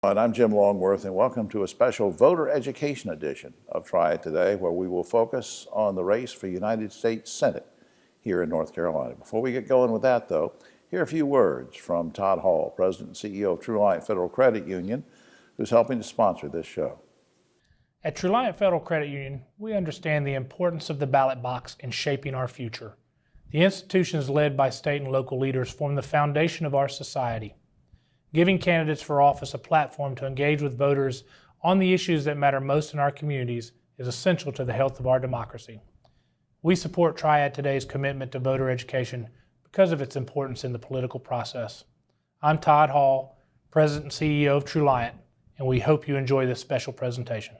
And I'm Jim Longworth, and welcome to a special voter education edition of Triad Today, where we will focus on the race for United States Senate here in North Carolina. Before we get going with that, though, here are a few words from Todd Hall, President and CEO of Triad Federal Credit Union, who's helping to sponsor this show. At Triad Federal Credit Union, we understand the importance of the ballot box in shaping our future. The institutions led by state and local leaders form the foundation of our society. Giving candidates for office a platform to engage with voters on the issues that matter most in our communities is essential to the health of our democracy. We support Triad Today's commitment to voter education because of its importance in the political process. I'm Todd Hall, President and CEO of Triad, and we hope you enjoy this special presentation.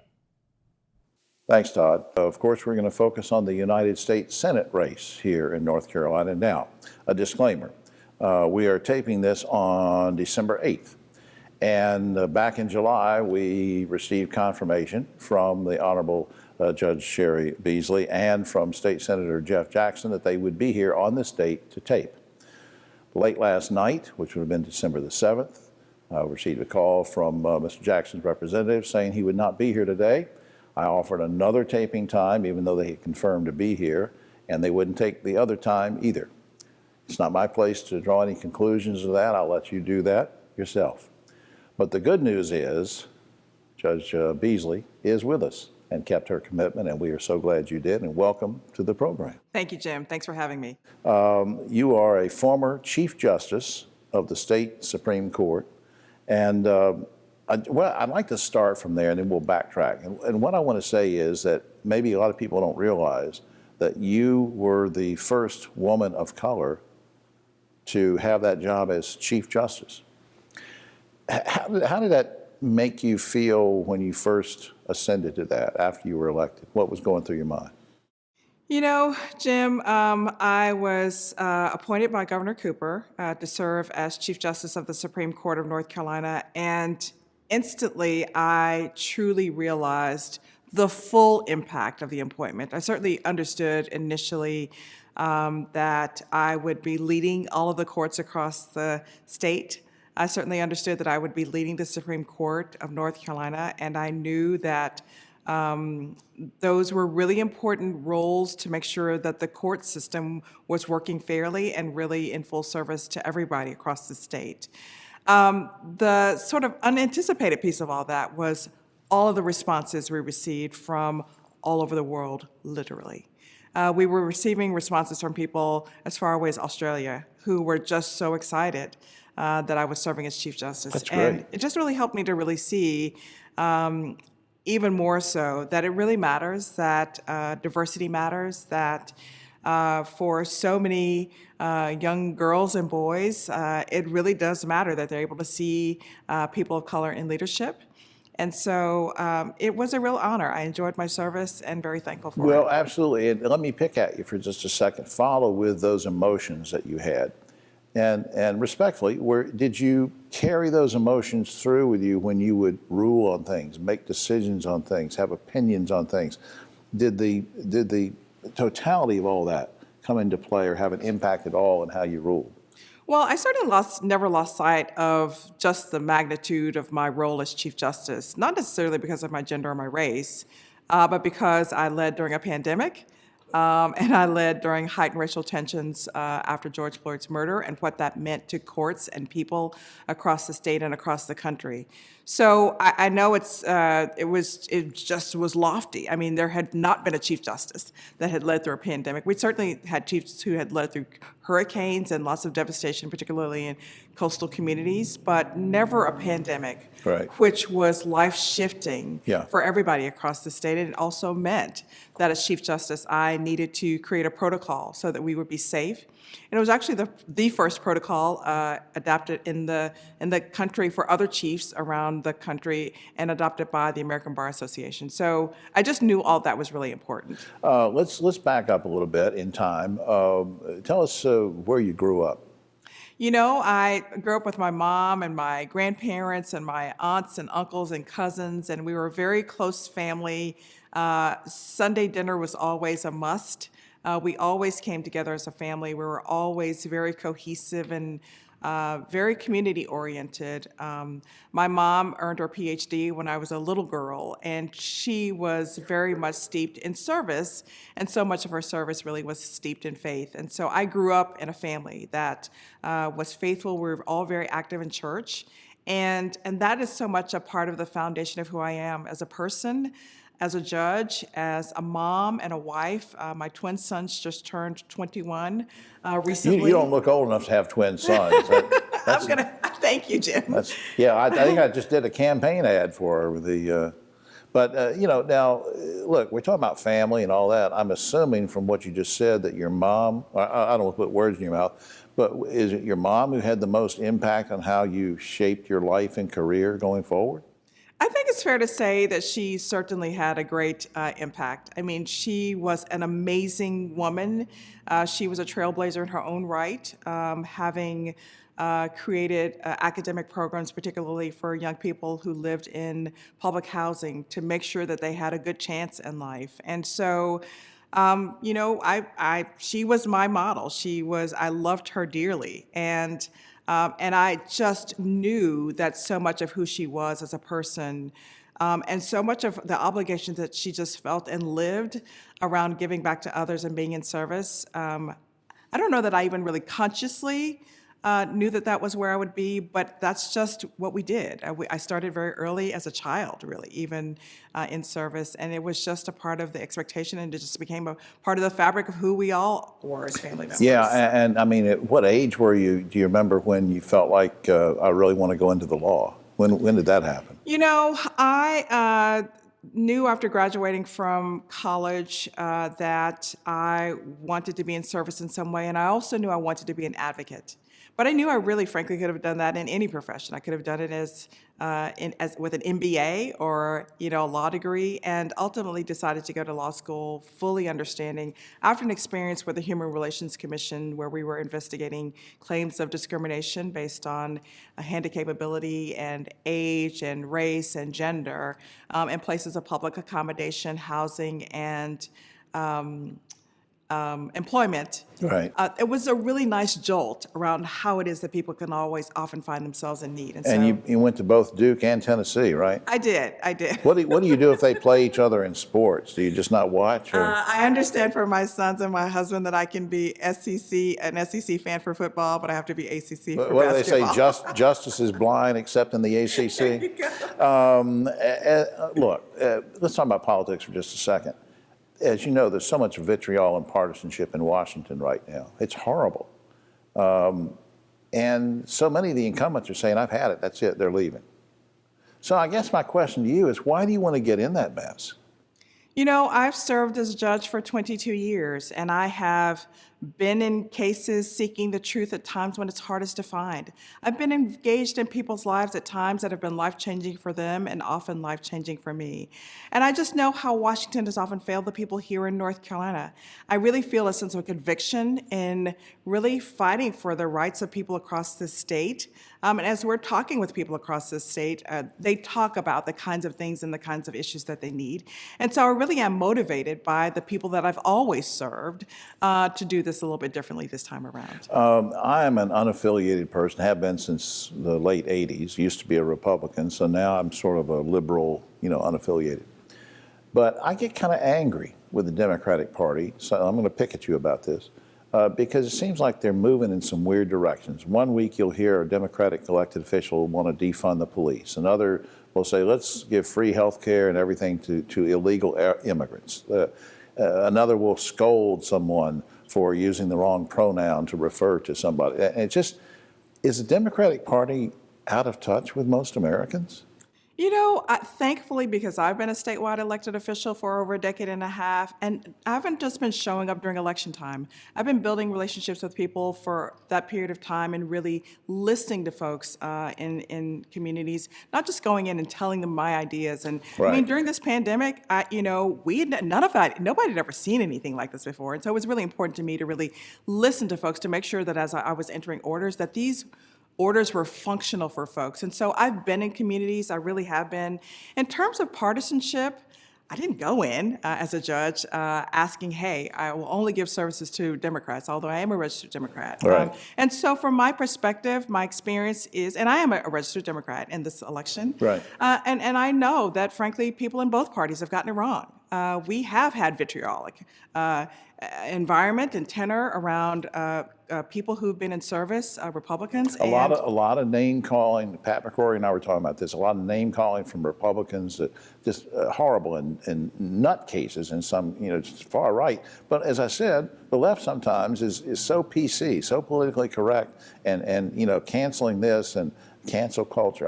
Thanks, Todd. Of course, we're going to focus on the United States Senate race here in North Carolina. Now, a disclaimer. We are taping this on December 8th. And back in July, we received confirmation from the Honorable Judge Sherry Beasley and from State Senator Jeff Jackson that they would be here on this date to tape. Late last night, which would have been December the 7th, received a call from Mr. Jackson's representative saying he would not be here today. I offered another taping time, even though they had confirmed to be here, and they wouldn't take the other time either. It's not my place to draw any conclusions of that. I'll let you do that yourself. But the good news is Judge Beasley is with us and kept her commitment, and we are so glad you did, and welcome to the program. Thank you, Jim. Thanks for having me. You are a former Chief Justice of the State Supreme Court, and I'd like to start from there, and then we'll backtrack. And what I want to say is that maybe a lot of people don't realize that you were the first woman of color to have that job as Chief Justice. How did that make you feel when you first ascended to that after you were elected? What was going through your mind? You know, Jim, I was appointed by Governor Cooper to serve as Chief Justice of the Supreme Court of North Carolina, and instantly I truly realized the full impact of the appointment. I certainly understood initially that I would be leading all of the courts across the state. I certainly understood that I would be leading the Supreme Court of North Carolina, and I knew that those were really important roles to make sure that the court system was working fairly and really in full service to everybody across the state. The sort of unanticipated piece of all that was all of the responses we received from all over the world, literally. We were receiving responses from people as far away as Australia who were just so excited that I was serving as Chief Justice. That's great. And it just really helped me to really see, even more so, that it really matters, that diversity matters, that for so many young girls and boys, it really does matter that they're able to see people of color in leadership. And so it was a real honor. I enjoyed my service and very thankful for it. Well, absolutely. And let me pick at you for just a second. Follow with those emotions that you had. And respectfully, did you carry those emotions through with you when you would rule on things, make decisions on things, have opinions on things? Did the totality of all that come into play or have an impact at all in how you ruled? Well, I certainly never lost sight of just the magnitude of my role as Chief Justice, not necessarily because of my gender or my race, but because I led during a pandemic, and I led during heightened racial tensions after George Floyd's murder and what that meant to courts and people across the state and across the country. So I know it just was lofty. I mean, there had not been a Chief Justice that had led through a pandemic. We certainly had chiefs who had led through hurricanes and lots of devastation, particularly in coastal communities, but never a pandemic, right, which was life-shifting Yeah. for everybody across the state. And it also meant that as Chief Justice, I needed to create a protocol so that we would be safe. And it was actually the first protocol adapted in the country for other chiefs around the country and adopted by the American Bar Association. So I just knew all that was really important. Let's back up a little bit in time. Tell us where you grew up. You know, I grew up with my mom and my grandparents and my aunts and uncles and cousins, and we were a very close family. Sunday dinner was always a must. We always came together as a family. We were always very cohesive and very community-oriented. My mom earned her PhD when I was a little girl, and she was very much steeped in service, and so much of her service really was steeped in faith. And so I grew up in a family that was faithful. We were all very active in church, and that is so much a part of the foundation of who I am as a person, as a judge, as a mom and a wife. My twin sons just turned 21 recently. You don't look old enough to have twin sons. Thank you, Jim. I think I just did a campaign ad for her. Now, look, we're talking about family and all that. I'm assuming from what you just said that your mom, I don't want to put words in your mouth, but is it your mom who had the most impact on how you shaped your life and career going forward? I think it's fair to say that she certainly had a great impact. I mean, she was an amazing woman. She was a trailblazer in her own right, having created academic programs, particularly for young people who lived in public housing, to make sure that they had a good chance in life. And so, she was my model. I loved her dearly. And I just knew that so much of who she was as a person, and so much of the obligations that she just felt and lived around giving back to others and being in service. I don't know that I even really consciously knew that was where I would be, but that's just what we did. I started very early as a child, really, even in service, and it was just a part of the expectation, and it just became a part of the fabric of who we all were as family members. Yeah, and I mean, at what age were you? Do you remember when you felt like I really want to go into the law? When did that happen? I knew after graduating from college that I wanted to be in service in some way, and I also knew I wanted to be an advocate. But I knew I really, frankly, could have done that in any profession. I could have done it as with an MBA or a law degree, and ultimately decided to go to law school, fully understanding after an experience with the Human Relations Commission, where we were investigating claims of discrimination based on handicap ability and age and race and gender in places of public accommodation, housing, and employment. Right. It was a really nice jolt around how it is that people can often find themselves in need. And so, you went to both Duke and Tennessee, right? I did. What do you do if they play each other in sports? Do you just not watch? Or? I understand for my sons and my husband that I can be an SEC fan for football, but I have to be ACC for what do they say? basketball. Justice is blind except in the ACC? There you go. Look, let's talk about politics for just a second. As you know, there's so much vitriol and partisanship in Washington right now. It's horrible. And so many of the incumbents are saying, I've had it, that's it, they're leaving. So I guess my question to you is, why do you want to get in that mess? I've served as a judge for 22 years, and I have been in cases seeking the truth at times when it's hardest to find. I've been engaged in people's lives at times that have been life-changing for them and often life-changing for me. And I just know how Washington has often failed the people here in North Carolina. I really feel a sense of conviction in really fighting for the rights of people across this state. And as we're talking with people across this state, they talk about the kinds of things and the kinds of issues that they need. And so I really am motivated by the people that I've always served to do this a little bit differently this time around. I am an unaffiliated person, have been since the late 80s, used to be a Republican, so now I'm sort of a liberal, unaffiliated. But I get kind of angry with the Democratic Party, so I'm going to pick at you about this, because it seems like they're moving in some weird directions. One week you'll hear a Democratic elected official want to defund the police. Another will say, let's give free health care and everything to illegal immigrants. Another will scold someone for using the wrong pronoun to refer to somebody. Is the Democratic Party out of touch with most Americans? Thankfully, because I've been a statewide elected official for over a decade and a half, and I haven't just been showing up during election time. I've been building relationships with people for that period of time and really listening to folks in communities, not just going in and telling them my ideas. And Right. I mean, during this pandemic, nobody had ever seen anything like this before. And so it was really important to me to really listen to folks to make sure that as I was entering orders, that these orders were functional for folks. And so I've been in communities, I really have been. In terms of partisanship, I didn't go in as a judge asking, hey, I will only give services to Democrats, although I am a registered Democrat. Right. And so from my perspective, my experience is, and I am a registered Democrat in this election. Right. And I know that, frankly, people in both parties have gotten it wrong. We have had vitriolic environment and tenor around people who've been in service, Republicans. A lot of name calling. Pat McCrory and I were talking about this. A lot of name calling from Republicans that just horrible and nut cases and some, just far right. But as I said, the left sometimes is so PC, so politically correct, and canceling this and cancel culture.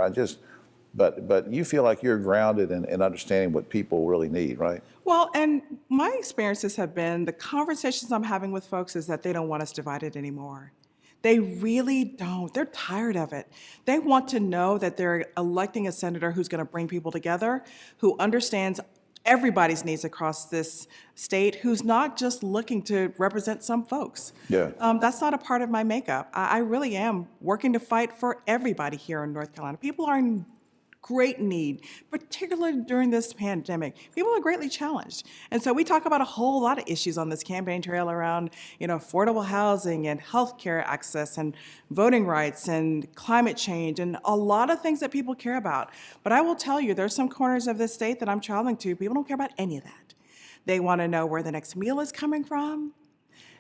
But you feel like you're grounded in understanding what people really need, right? Well, and my experiences have been, the conversations I'm having with folks is that they don't want us divided anymore. They really don't. They're tired of it. They want to know that they're electing a senator who's going to bring people together, who understands everybody's needs across this state, who's not just looking to represent some folks. Yeah. That's not a part of my makeup. I really am working to fight for everybody here in North Carolina. People are in great need, particularly during this pandemic. People are greatly challenged. And so we talk about a whole lot of issues on this campaign trail around, affordable housing and healthcare access and voting rights and climate change and a lot of things that people care about. But I will tell you, there's some corners of this state that I'm traveling to, people don't care about any of that. They want to know where the next meal is coming from.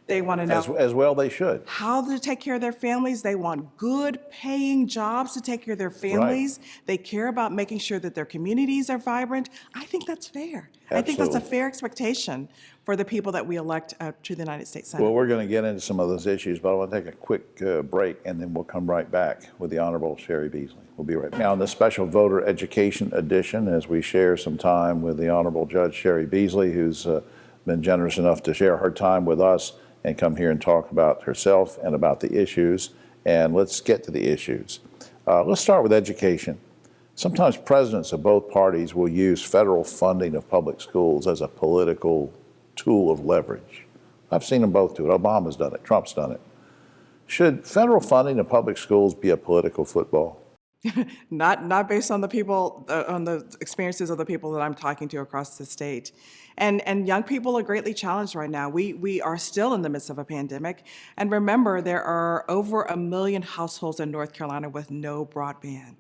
They want to know As well they should. how to take care of their families. They want good paying jobs to take care of their families. Right. They care about making sure that their communities are vibrant. I think that's fair. Absolutely. I think that's a fair expectation for the people that we elect to the United States Senate. Well, we're going to get into some of those issues, but I want to take a quick break, and then we'll come right back with the Honorable Sherry Beasley. We'll be right back. Now, in this special voter education edition, as we share some time with the Honorable Judge Sherry Beasley, who's been generous enough to share her time with us and come here and talk about herself and about the issues. And let's get to the issues. Let's start with education. Sometimes presidents of both parties will use federal funding of public schools as a political tool of leverage. I've seen them both do it. Obama's done it. Trump's done it. Should federal funding of public schools be a political football? Not based on the people, on the experiences of the people that I'm talking to across the state. And young people are greatly challenged right now. We are still in the midst of a pandemic. And remember, there are over 1 million households in North Carolina with no broadband.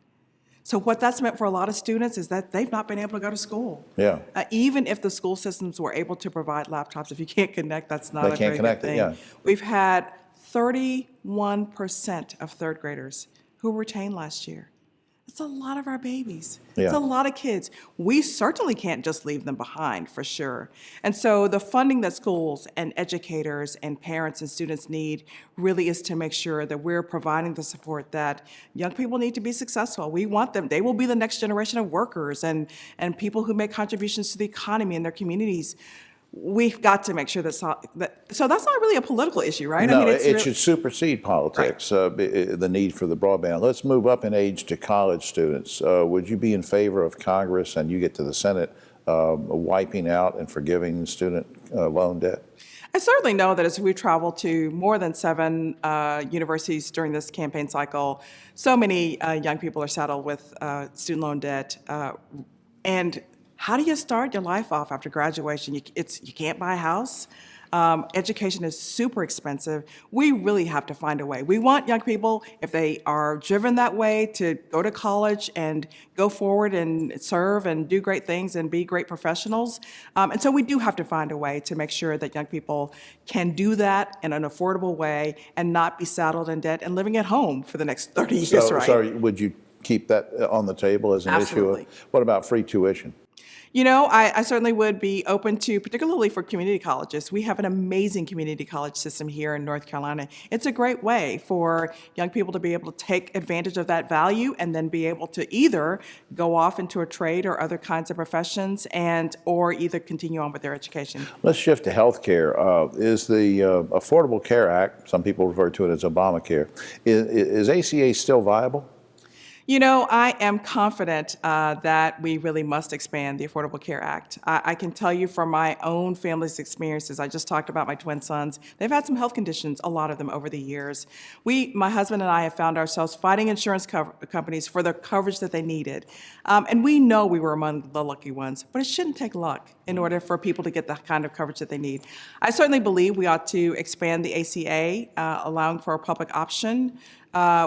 So what that's meant for a lot of students is that they've not been able to go to school. Yeah. Even if the school systems were able to provide laptops, if you can't connect, that's not a very good thing. Yeah. We've had 31% of third graders who were retained last year. It's a lot of our babies. Yeah. It's a lot of kids. We certainly can't just leave them behind, for sure. And so the funding that schools and educators and parents and students need really is to make sure that we're providing the support that young people need to be successful. We want them. They will be the next generation of workers and people who make contributions to the economy in their communities. We've got to make sure so that's not really a political issue, right? No, I mean, it should supersede politics, right. The need for the broadband. Let's move up in age to college students. Would you be in favor of Congress, and you get to the Senate, wiping out and forgiving student loan debt? I certainly know that as we travel to more than 7 universities during this campaign cycle, so many young people are saddled with student loan debt. And how do you start your life off after graduation? You can't buy a house. Education is super expensive. We really have to find a way. We want young people, if they are driven that way, to go to college and go forward and serve and do great things and be great professionals. And so we do have to find a way to make sure that young people can do that in an affordable way and not be saddled in debt and living at home for the next 30 years, right? So would you keep that on the table as an Absolutely. issue? What about free tuition? I certainly would be open to, particularly for community colleges. We have an amazing community college system here in North Carolina. It's a great way for young people to be able to take advantage of that value and then be able to either go off into a trade or other kinds of professions or either continue on with their education. Let's shift to health care. Is the Affordable Care Act, some people refer to it as Obamacare, is ACA still viable? You know, I am confident that we really must expand the Affordable Care Act. I can tell you from my own family's experiences, I just talked about my twin sons. They've had some health conditions, a lot of them over the years. My husband and I have found ourselves fighting insurance companies for the coverage that they needed. And we know we were among the lucky ones, but it shouldn't take luck in order for people to get the kind of coverage that they need. I certainly believe we ought to expand the ACA, allowing for a public option.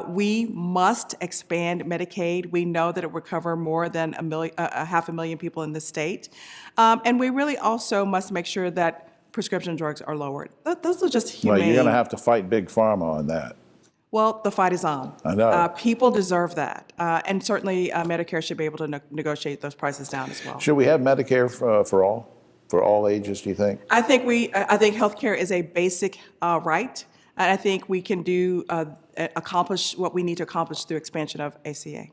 We must expand Medicaid. We know that it will cover more than 500,000 people in the state. And we really also must make sure that prescription drugs are lowered. Those are just humane. Well, you're going to have to fight Big Pharma on that. Well, the fight is on. I know. People deserve that. And certainly Medicare should be able to negotiate those prices down as well. Should we have Medicare for all ages, do you think? I think healthcare is a basic right. And I think we can accomplish what we need to accomplish through expansion of ACA.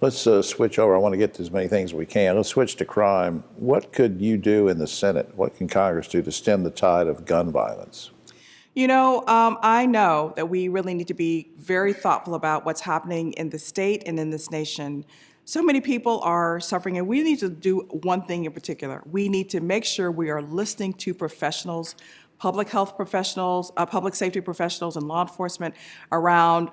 Let's switch over. I want to get to as many things as we can. Let's switch to crime. What could you do in the Senate? What can Congress do to stem the tide of gun violence? You know, I know that we really need to be very thoughtful about what's happening in the state and in this nation. So many people are suffering, and we need to do one thing in particular. We need to make sure we are listening to professionals, public health professionals, public safety professionals, and law enforcement around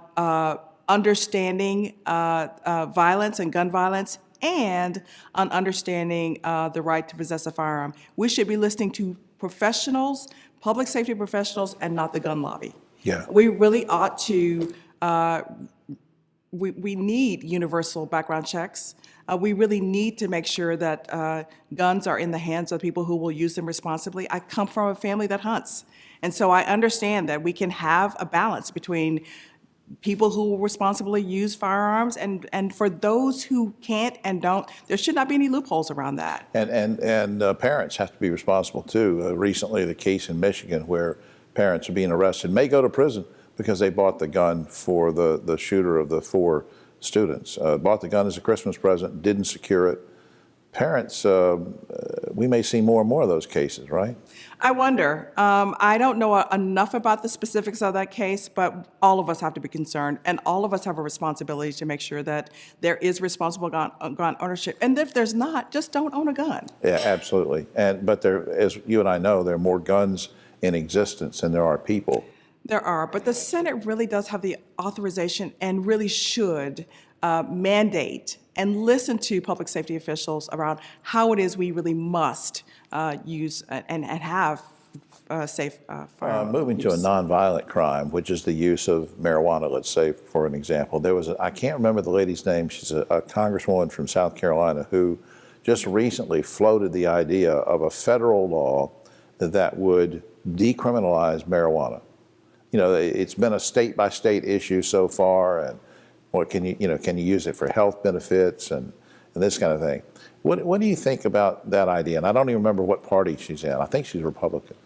understanding violence and gun violence, and on understanding the right to possess a firearm. We should be listening to professionals, public safety professionals, and not the gun lobby. Yeah. We really ought to, we need universal background checks. We really need to make sure that guns are in the hands of people who will use them responsibly. I come from a family that hunts, and so I understand that we can have a balance between people who will responsibly use firearms, and for those who can't and don't, there should not be any loopholes around that. And parents have to be responsible too. Recently, the case in Michigan where parents are being arrested may go to prison because they bought the gun for the shooter of the 4 students. Bought the gun as a Christmas present, didn't secure it. Parents, we may see more and more of those cases, right? I wonder. I don't know enough about the specifics of that case, but all of us have to be concerned, and all of us have a responsibility to make sure that there is responsible gun ownership. And if there's not, just don't own a gun. Yeah, absolutely. But there, as you and I know, there are more guns in existence than there are people. There are, but the Senate really does have the authorization and really should mandate and listen to public safety officials around how it is we really must use and have safe firearm Moving to a nonviolent crime, which is the use of marijuana, let's say, for an example. There was I can't remember the lady's name. She's a congresswoman from South Carolina who just recently floated the idea of a federal law that would decriminalize marijuana. You know, it's been a state-by-state issue so far, and what can you use it for health benefits and this kind of thing. What do you think about that idea? And I don't even remember what party she's in. I think she's Republican.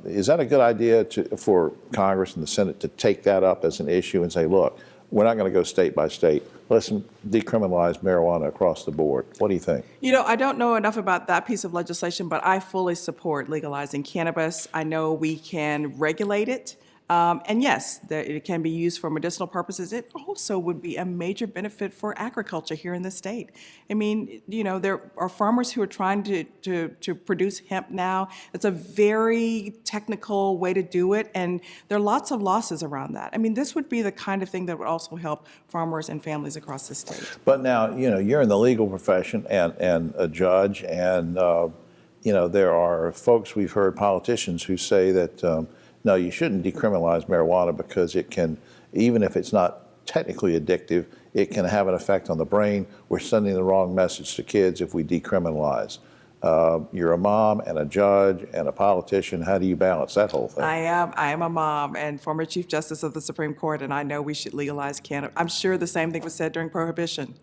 Is that a good idea for Congress and the Senate to take that up as an issue and say, look, we're not going to go state by state. Let's decriminalize marijuana across the board. What do you think? You know, I don't know enough about that piece of legislation, but I fully support legalizing cannabis. I know we can regulate it. And yes, it can be used for medicinal purposes. It also would be a major benefit for agriculture here in the state. I mean, you know, there are farmers who are trying to produce hemp now. It's a very technical way to do it, and there are lots of losses around that. I mean, this would be the kind of thing that would also help farmers and families across the state. But now, you know, you're in the legal profession and a judge, and, you know, there are folks, we've heard politicians who say that, no, you shouldn't decriminalize marijuana because it can, even if it's not technically addictive, it can have an effect on the brain. We're sending the wrong message to kids if we decriminalize. You're a mom and a judge and a politician. How do you balance that whole thing? I am a mom and former Chief Justice of the Supreme Court, and I know we should legalize cannabis. I'm sure the same thing was said during Prohibition,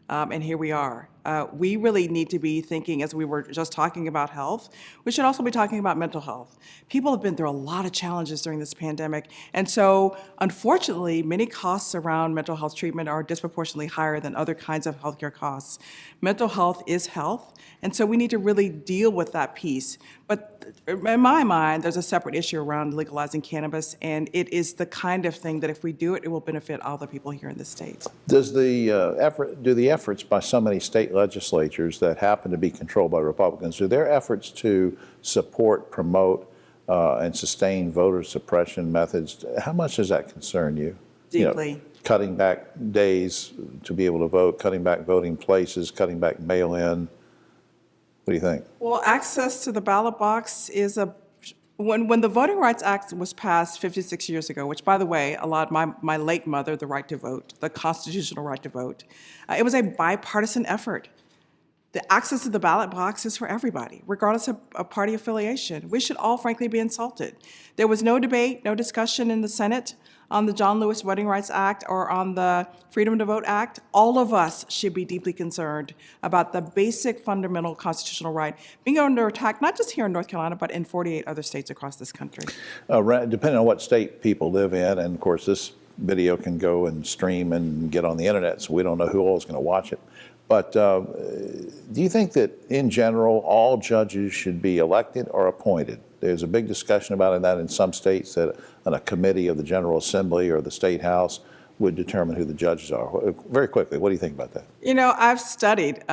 and here we are. We really need to be thinking, as we were just talking about health, we should also be talking about mental health. People have been through a lot of challenges during this pandemic, and so unfortunately, many costs around mental health treatment are disproportionately higher than other kinds of healthcare costs. Mental health is health, and so we need to really deal with that piece. But in my mind, there's a separate issue around legalizing cannabis, and it is the kind of thing that if we do it, it will benefit all the people here in the state. Does the do the efforts by so many state legislatures that happen to be controlled by Republicans, do their efforts to support, promote, and sustain voter suppression methods, how much does that concern you? Deeply. You know, cutting back days to be able to vote, cutting back voting places, cutting back mail-in. What do you think? Well, access to the ballot box is when the Voting Rights Act was passed 56 years ago, which, by the way, allowed my late mother the right to vote, the constitutional right to vote, it was a bipartisan effort. The access to the ballot box is for everybody, regardless of party affiliation. We should all, frankly, be insulted. There was no debate, no discussion in the Senate on the John Lewis Voting Rights Act or on the Freedom to Vote Act. All of us should be deeply concerned about the basic fundamental constitutional right being under attack, not just here in North Carolina, but in 48 other states across this country. Depending on what state people live in, and of course this video can go and stream and get on the internet, so we don't know who all is going to watch it. But do you think that in general all judges should be elected or appointed? There's a big discussion about that in some states, that a committee of the General Assembly or the State House would determine who the judges are. Very quickly, what do you think about that? You know, I've studied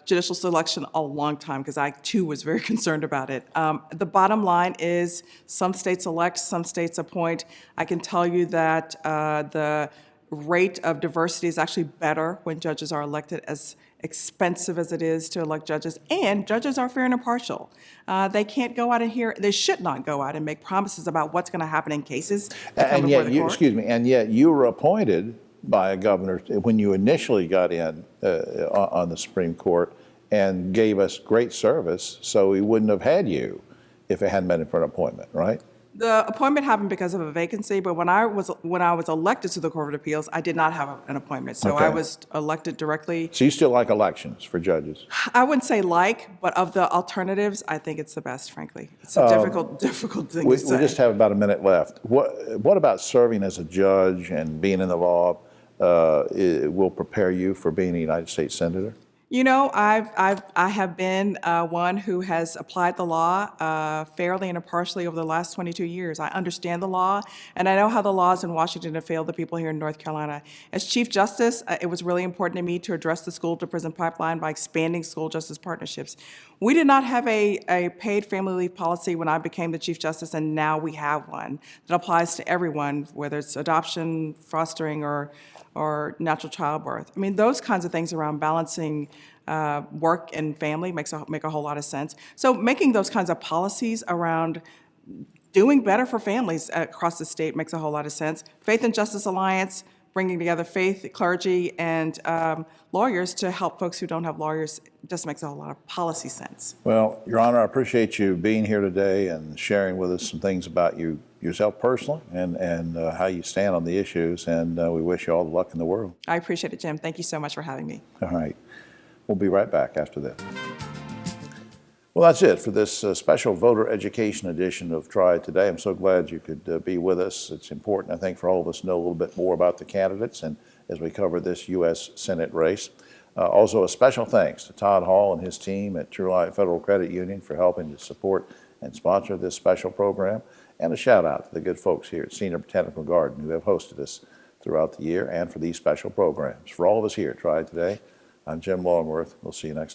judicial selection a long time because I, too, was very concerned about it. The bottom line is some states elect, some states appoint. I can tell you that the rate of diversity is actually better when judges are elected, as expensive as it is to elect judges, and judges are fair and impartial. They can't go out they should not go out and make promises about what's going to happen in cases. And yet, and yet you were appointed by a governor when you initially got in on the Supreme Court and gave us great service, so we wouldn't have had you if it hadn't been for an appointment, right? The appointment happened because of a vacancy, but when I was elected to the Court of Appeals, I did not have an appointment, so Okay. I was elected directly. So you still like elections for judges? I wouldn't say but of the alternatives, I think it's the best, frankly. It's a difficult thing We to say. just have about a minute left. What about serving as a judge and being in the law will prepare you for being a United States Senator? You know, I have been one who has applied the law fairly and impartially over the last 22 years. I understand the law, and I know how the laws in Washington have failed the people here in North Carolina. As Chief Justice, it was really important to me to address the school-to-prison pipeline by expanding school justice partnerships. We did not have a paid family leave policy when I became the Chief Justice, and now we have one that applies to everyone, whether it's adoption, fostering, or natural childbirth. I mean, those kinds of things around balancing work and family make a whole lot of sense. So making those kinds of policies around doing better for families across the state makes a whole lot of sense. Faith and Justice Alliance, bringing together faith, clergy, and lawyers to help folks who don't have lawyers, just makes a whole lot of policy sense. Well, Your Honor, I appreciate you being here today and sharing with us some things about yourself personally and how you stand on the issues, and we wish you all the luck in the world. I appreciate it, Jim. Thank you so much for having me. All right. We'll be right back after this. Well, that's it for this special voter education edition of Triad Today. I'm so glad you could be with us. It's important, I think, for all of us to know a little bit more about the candidates and as we cover this U.S. Senate race. Also, a special thanks to Todd Hall and his team at Triad Federal Credit Union for helping to support and sponsor this special program. And a shout out to the good folks here at Senior Botanical Garden who have hosted us throughout the year and for these special programs. For all of us here at Triad Today, I'm Jim Longworth. We'll see you next time.